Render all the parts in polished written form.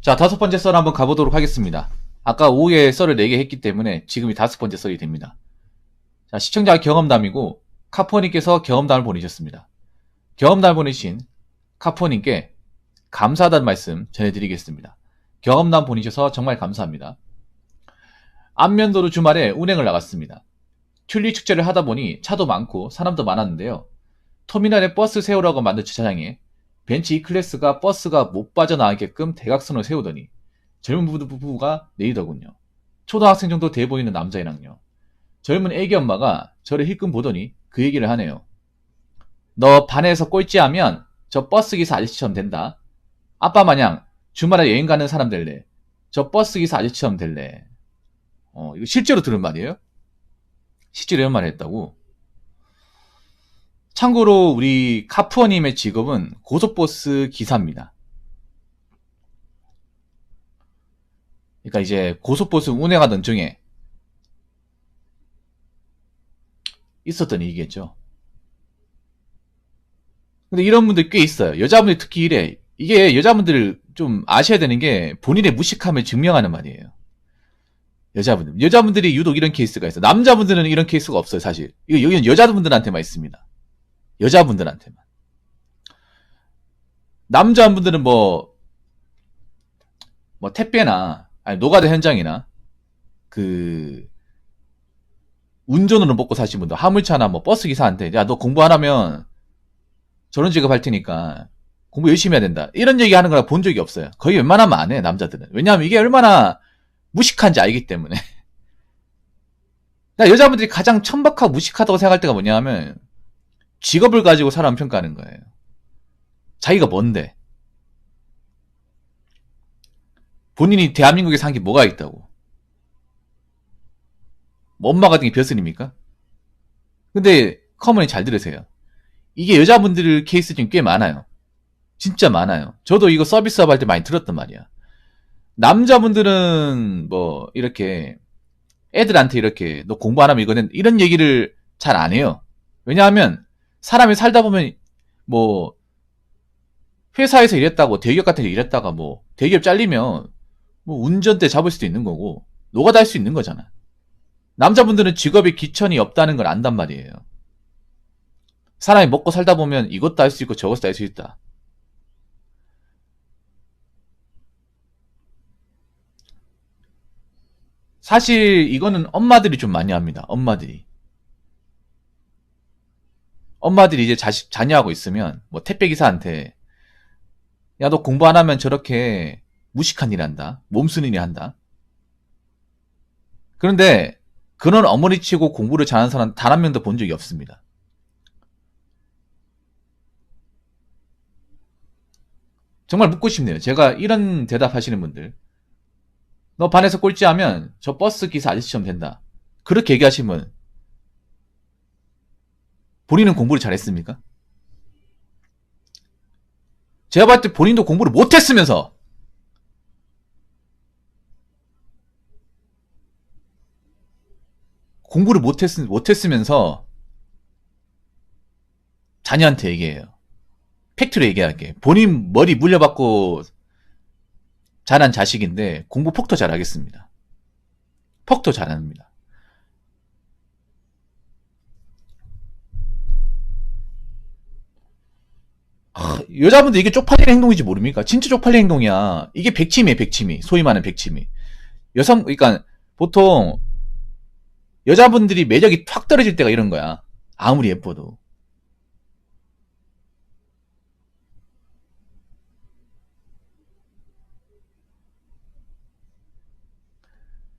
자, 5번째 썰 한번 가보도록 하겠습니다. 아까 오후에 썰을 4개 했기 때문에 지금이 5번째 썰이 됩니다. 자, 시청자 경험담이고 카푸어님께서 경험담을 보내셨습니다. 경험담을 보내신 카푸어님께 감사하다는 말씀 전해드리겠습니다. 경험담 보내셔서 정말 감사합니다. 안면도로 주말에 운행을 나갔습니다. 튤립 축제를 하다 보니 차도 많고 사람도 많았는데요. 터미널에 버스 세우라고 만든 주차장에 벤츠 E클래스가 버스가 못 빠져나가게끔 대각선을 세우더니 젊은 부부가 내리더군요. 초등학생 정도 돼 보이는 남자애랑요. 젊은 애기 엄마가 저를 힐끔 보더니 그 얘기를 하네요. 너 반에서 꼴찌하면 저 버스기사 아저씨처럼 된다. 아빠 마냥 주말에 여행 가는 사람 될래. 저 버스기사 아저씨처럼 될래. 이거 실제로 들은 말이에요? 실제로 이런 말을 했다고? 참고로 우리 카푸어님의 직업은 고속버스 기사입니다. 그러니까 이제 고속버스 운행하던 중에 있었던 얘기겠죠. 근데 이런 분들 꽤 있어요. 여자분들 특히 이래. 이게 여자분들 좀 아셔야 되는 게 본인의 무식함을 증명하는 말이에요. 여자분들이 유독 이런 케이스가 있어요. 남자분들은 이런 케이스가 없어요, 사실. 이거 여기는 여자분들한테만 있습니다. 여자분들한테만. 남자분들은 뭐 택배나, 아니, 노가다 현장이나, 운전으로 먹고 사신 분들, 화물차나 뭐 버스 기사한테, 야, 너 공부 안 하면 저런 직업 할 테니까 공부 열심히 해야 된다. 이런 얘기 하는 걸 본 적이 없어요. 거의 웬만하면 안 해, 남자들은. 왜냐하면 이게 얼마나 무식한지 알기 때문에. 여자분들이 가장 천박하고 무식하다고 생각할 때가 뭐냐 하면, 직업을 가지고 사람 평가하는 거예요. 자기가 뭔데? 본인이 대한민국에 산 게 뭐가 있다고? 뭐 엄마 같은 게 벼슬입니까? 근데 커먼이 잘 들으세요. 이게 여자분들 케이스 중 꽤 많아요. 진짜 많아요. 저도 이거 서비스업 할 때 많이 들었단 말이야. 남자분들은 뭐 이렇게 애들한테 이렇게 너 공부 안 하면 이거는 이런 얘기를 잘 안 해요. 왜냐하면 사람이 살다 보면 뭐 회사에서 일했다고 대기업 같은 데 일했다가 뭐 대기업 잘리면 뭐 운전대 잡을 수도 있는 거고 노가다 할 수 있는 거잖아. 남자분들은 직업에 기천이 없다는 걸 안단 말이에요. 사람이 먹고 살다 보면 이것도 할 수 있고 저것도 할 수 있다. 사실 이거는 엄마들이 좀 많이 합니다. 엄마들이 이제 자녀하고 있으면 뭐 택배기사한테 야, 너 공부 안 하면 저렇게 무식한 일 한다. 몸쓰는 일 한다. 그런데 그런 어머니 치고 공부를 잘하는 사람 단 한 명도 본 적이 없습니다. 정말 묻고 싶네요. 제가 이런 대답하시는 분들. 너 반에서 꼴찌하면 저 버스 기사 아저씨처럼 된다. 그렇게 얘기하시면 본인은 공부를 잘했습니까? 제가 봤을 때 본인도 공부를 못했으면서 못했으면서 자녀한테 얘기해요. 팩트로 얘기할게. 본인 머리 물려받고 자란 자식인데 공부 폭도 잘하겠습니다. 폭도 잘합니다. 여자분들 이게 쪽팔리는 행동인지 모릅니까? 진짜 쪽팔리는 행동이야. 이게 백치미에 백치미. 소위 말하는 백치미. 그러니까 보통 여자분들이 매력이 확 떨어질 때가 이런 거야. 아무리 예뻐도.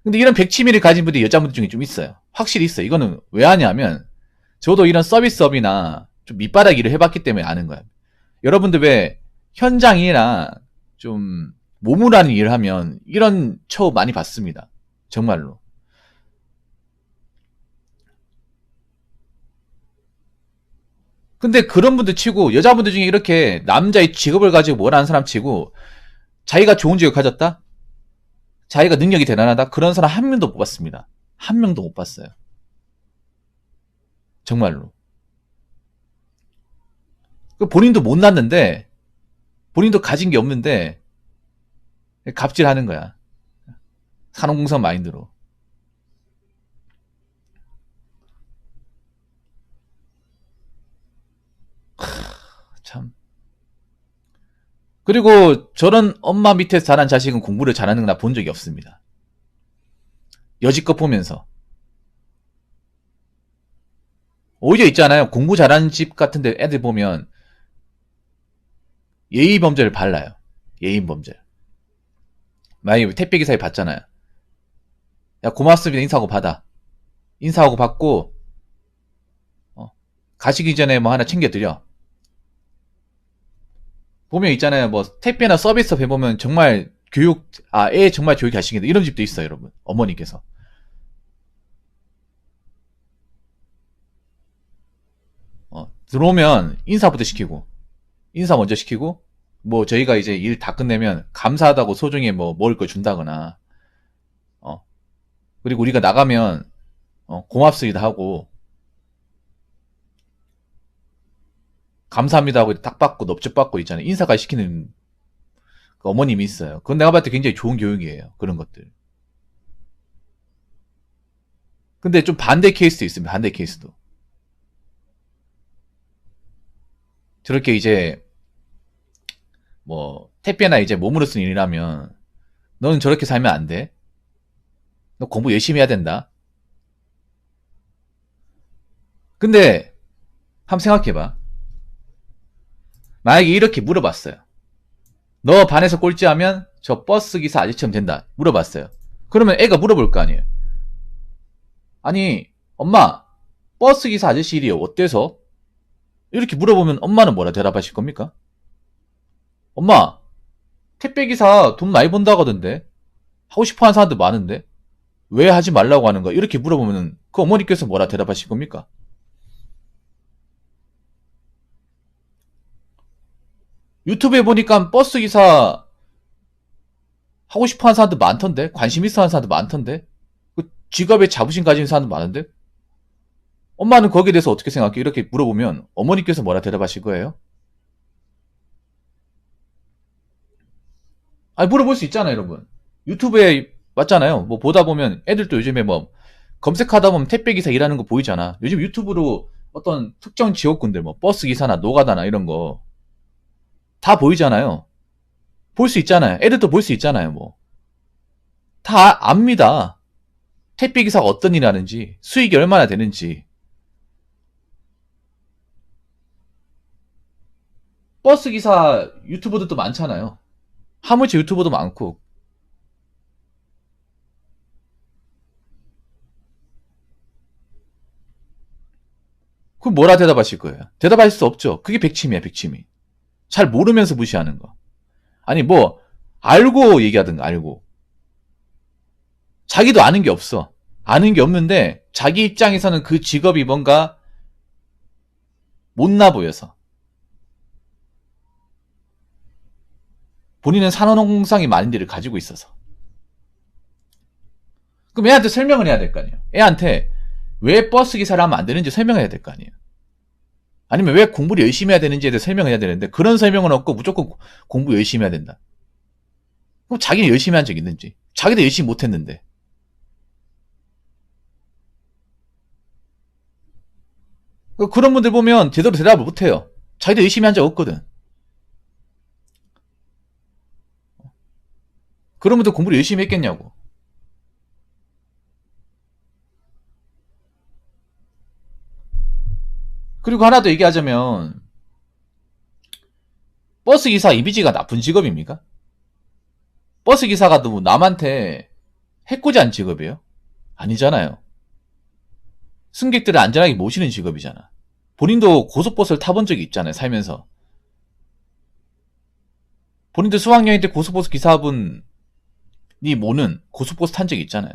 근데 이런 백치미를 가진 분들이 여자분들 중에 좀 있어요. 확실히 있어요. 이거는 왜 하냐면 저도 이런 서비스업이나 좀 밑바닥 일을 해봤기 때문에 아는 거야. 여러분들 왜 현장이나 좀 몸을 하는 일을 하면 이런 처우 많이 받습니다. 정말로. 근데 그런 분들 치고 여자분들 중에 이렇게 남자의 직업을 가지고 뭘 하는 사람 치고 자기가 좋은 직업을 가졌다? 자기가 능력이 대단하다? 그런 사람 한 명도 못 봤습니다. 한 명도 못 봤어요. 정말로. 본인도 못 났는데 본인도 가진 게 없는데 갑질하는 거야. 산업공상 마인드로. 참. 그리고 저런 엄마 밑에서 자란 자식은 공부를 잘하는 거 나 본 적이 없습니다. 여지껏 보면서. 오히려 있잖아요. 공부 잘하는 집 같은데 애들 보면 예의범죄를 발라요. 예의범죄. 만약에 택배기사에 받잖아요. 야, 고맙습니다. 인사하고 받아. 인사하고 받고, 가시기 전에 뭐 하나 챙겨드려. 보면 있잖아요. 뭐, 택배나 서비스업 해보면 정말 애 정말 교육 하시겠다. 이런 집도 있어요, 여러분. 어머니께서. 들어오면 인사부터 시키고, 인사 먼저 시키고, 뭐, 저희가 이제 일 다 끝내면 감사하다고 소정에 뭐, 먹을 거 준다거나, 그리고 우리가 나가면, 고맙습니다 하고, 감사합니다 하고 딱 받고 넙죽 받고 있잖아요. 인사까지 시키는 그 어머님이 있어요. 그건 내가 봤을 때 굉장히 좋은 교육이에요. 그런 것들. 근데 좀 반대 케이스도 있습니다. 반대 케이스도. 저렇게 이제 뭐 택배나 이제 몸으로 쓰는 일이라면 너는 저렇게 살면 안 돼. 너 공부 열심히 해야 된다. 근데 한번 생각해봐. 만약에 이렇게 물어봤어요. 너 반에서 꼴찌하면 저 버스 기사 아저씨처럼 된다. 물어봤어요. 그러면 애가 물어볼 거 아니에요. 아니, 엄마, 버스 기사 아저씨 일이 어때서? 이렇게 물어보면 엄마는 뭐라 대답하실 겁니까? 엄마, 택배 기사 돈 많이 번다고 하던데? 하고 싶어 하는 사람들 많은데? 왜 하지 말라고 하는 거야? 이렇게 물어보면 그 어머니께서 뭐라 대답하실 겁니까? 유튜브에 보니까 버스 기사 하고 싶어 하는 사람들 많던데? 관심 있어 하는 사람들 많던데? 그 직업에 자부심 가진 사람들 많은데? 엄마는 거기에 대해서 어떻게 생각해? 이렇게 물어보면 어머니께서 뭐라 대답하실 거예요? 아니, 물어볼 수 있잖아요, 여러분. 유튜브에 맞잖아요. 뭐 보다 보면 애들도 요즘에 뭐 검색하다 보면 택배 기사 일하는 거 보이잖아. 요즘 유튜브로 어떤 특정 지역군들 뭐 버스 기사나 노가다나 이런 거 다 보이잖아요. 볼 수 있잖아요. 애들도 볼 수 있잖아요, 뭐. 다 압니다. 택배 기사가 어떤 일 하는지, 수익이 얼마나 되는지. 버스 기사 유튜버들도 많잖아요. 화물차 유튜버도 많고. 그럼 뭐라 대답하실 거예요? 대답할 수 없죠. 그게 백침이야, 백침이. 잘 모르면서 무시하는 거. 아니, 뭐, 알고 얘기하든가, 알고. 자기도 아는 게 없어. 아는 게 없는데, 자기 입장에서는 그 직업이 뭔가 못나 보여서. 본인은 산업공상의 마인드를 가지고 있어서. 그럼 애한테 설명을 해야 될 거 아니에요. 애한테 왜 버스 기사를 하면 안 되는지 설명해야 될 거 아니에요. 아니면 왜 공부를 열심히 해야 되는지에 대해 설명해야 되는데 그런 설명은 없고 무조건 공부 열심히 해야 된다. 그럼 자기는 열심히 한 적 있는지. 자기도 열심히 못했는데. 그런 분들 보면 제대로 대답을 못해요. 자기도 열심히 한 적 없거든. 그런 분들 공부를 열심히 했겠냐고. 그리고 하나 더 얘기하자면 버스 기사 이미지가 나쁜 직업입니까? 버스 기사가 뭐 남한테 해코지한 직업이에요? 아니잖아요. 승객들을 안전하게 모시는 직업이잖아. 본인도 고속버스를 타본 적이 있잖아요, 살면서. 본인도 수학여행 때 고속버스 기사분이 모는 고속버스 탄 적이 있잖아요.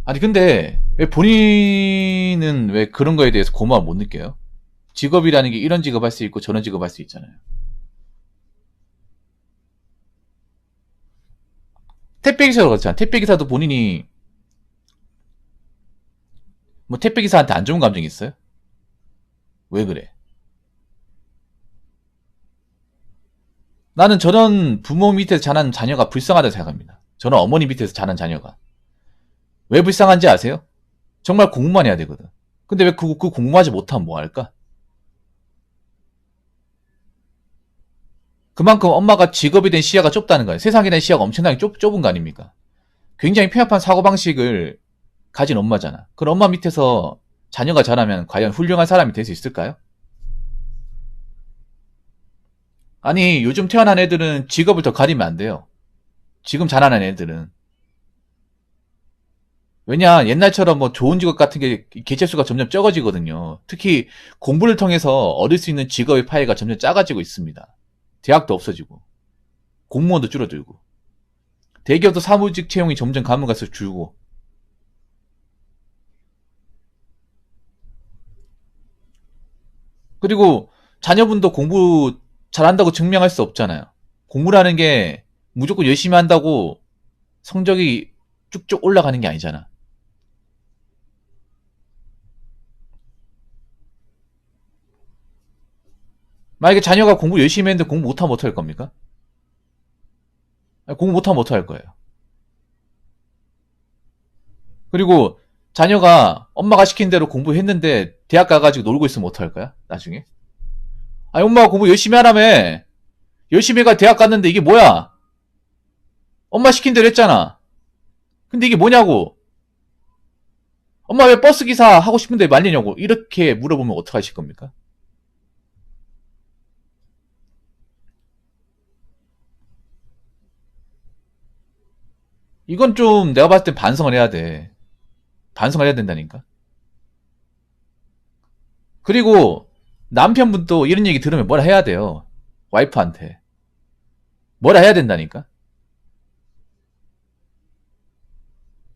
아니 근데 왜 본인은 왜 그런 거에 대해서 고마움 못 느껴요? 직업이라는 게 이런 직업 할 수 있고 저런 직업 할 수 있잖아요. 택배기사도 그렇잖아. 택배기사도 본인이 뭐 택배기사한테 안 좋은 감정이 있어요? 왜 그래? 나는 저런 부모 밑에서 자란 자녀가 불쌍하다고 생각합니다. 저런 어머니 밑에서 자란 자녀가. 왜 불쌍한지 아세요? 정말 공부만 해야 되거든. 근데 왜 그 공부하지 못하면 뭐 할까? 그만큼 엄마가 직업에 대한 시야가 좁다는 거예요. 세상에 대한 시야가 엄청나게 좁은 거 아닙니까? 굉장히 편협한 사고방식을 가진 엄마잖아. 그런 엄마 밑에서 자녀가 자라면 과연 훌륭한 사람이 될 수 있을까요? 아니, 요즘 태어난 애들은 직업을 더 가리면 안 돼요. 지금 자라는 애들은. 왜냐, 옛날처럼 뭐 좋은 직업 같은 게 개체수가 점점 적어지거든요. 특히 공부를 통해서 얻을 수 있는 직업의 파이가 점점 작아지고 있습니다. 대학도 없어지고, 공무원도 줄어들고, 대기업도 사무직 채용이 점점 가면 갈수록 줄고. 그리고 자녀분도 공부 잘한다고 증명할 수 없잖아요. 공부라는 게 무조건 열심히 한다고 성적이 쭉쭉 올라가는 게 아니잖아. 만약에 자녀가 공부 열심히 했는데 공부 못하면 어떡할 겁니까? 공부 못하면 어떡할 거예요? 그리고 자녀가 엄마가 시킨 대로 공부했는데 대학 가가지고 놀고 있으면 어떡할 거야? 나중에? 아니, 엄마가 공부 열심히 하라며. 열심히 해가 대학 갔는데 이게 뭐야? 엄마 시킨 대로 했잖아. 근데 이게 뭐냐고. 엄마 왜 버스 기사 하고 싶은데 말리냐고. 이렇게 물어보면 어떡하실 겁니까? 이건 좀 내가 봤을 땐 반성을 해야 돼. 반성을 해야 된다니까. 그리고 남편분도 이런 얘기 들으면 뭐라 해야 돼요. 와이프한테. 뭐라 해야 된다니까.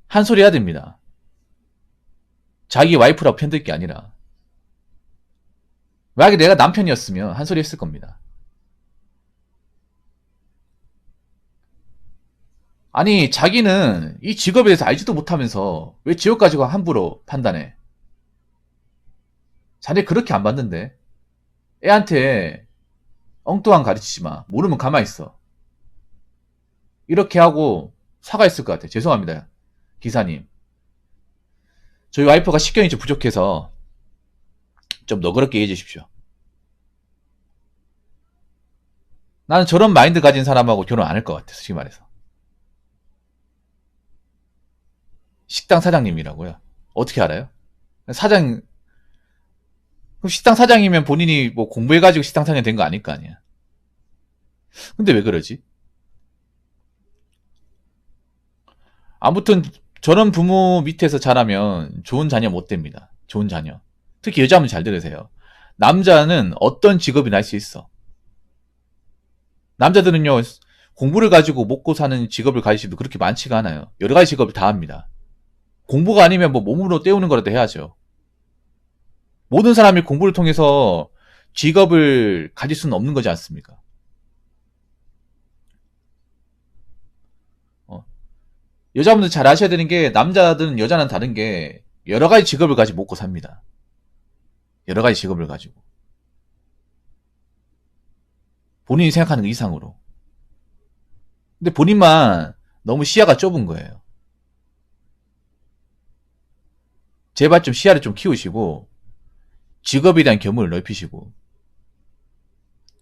한 소리 해야 됩니다. 자기 와이프라고 편들 게 아니라. 만약에 내가 남편이었으면 한 소리 했을 겁니다. 아니, 자기는 이 직업에 대해서 알지도 못하면서 왜 직업 가지고 함부로 판단해? 자네 그렇게 안 봤는데. 애한테 엉뚱한 가르치지 마. 모르면 가만히 있어. 이렇게 하고 사과했을 것 같아. 죄송합니다. 기사님. 저희 와이프가 식견이 좀 부족해서 좀 너그럽게 이해해 주십시오. 나는 저런 마인드 가진 사람하고 결혼 안 할 것 같아. 솔직히 말해서. 식당 사장님이라고요. 어떻게 알아요? 사장, 그럼 식당 사장이면 본인이 뭐 공부해가지고 식당 사장이 된 거 아닐 거 아니야. 근데 왜 그러지? 아무튼 저런 부모 밑에서 자라면 좋은 자녀 못 됩니다. 좋은 자녀. 특히 여자분 잘 들으세요. 남자는 어떤 직업이나 할 수 있어. 남자들은요, 공부를 가지고 먹고 사는 직업을 가지시도 그렇게 많지가 않아요. 여러 가지 직업을 다 합니다. 공부가 아니면 뭐 몸으로 때우는 거라도 해야죠. 모든 사람이 공부를 통해서 직업을 가질 수는 없는 거지 않습니까? 어. 여자분들 잘 아셔야 되는 게 남자들은 여자는 다른 게 여러 가지 직업을 가지고 먹고 삽니다. 여러 가지 직업을 가지고. 본인이 생각하는 것 이상으로. 근데 본인만 너무 시야가 좁은 거예요. 제발 좀 시야를 좀 키우시고 직업에 대한 견문을 넓히시고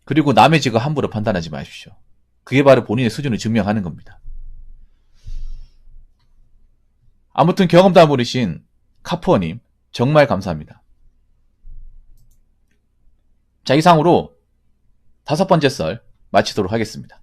그리고 남의 직업 함부로 판단하지 마십시오. 그게 바로 본인의 수준을 증명하는 겁니다. 아무튼 경험담 모르신 카푸어님 정말 감사합니다. 자, 이상으로 5번째 썰 마치도록 하겠습니다.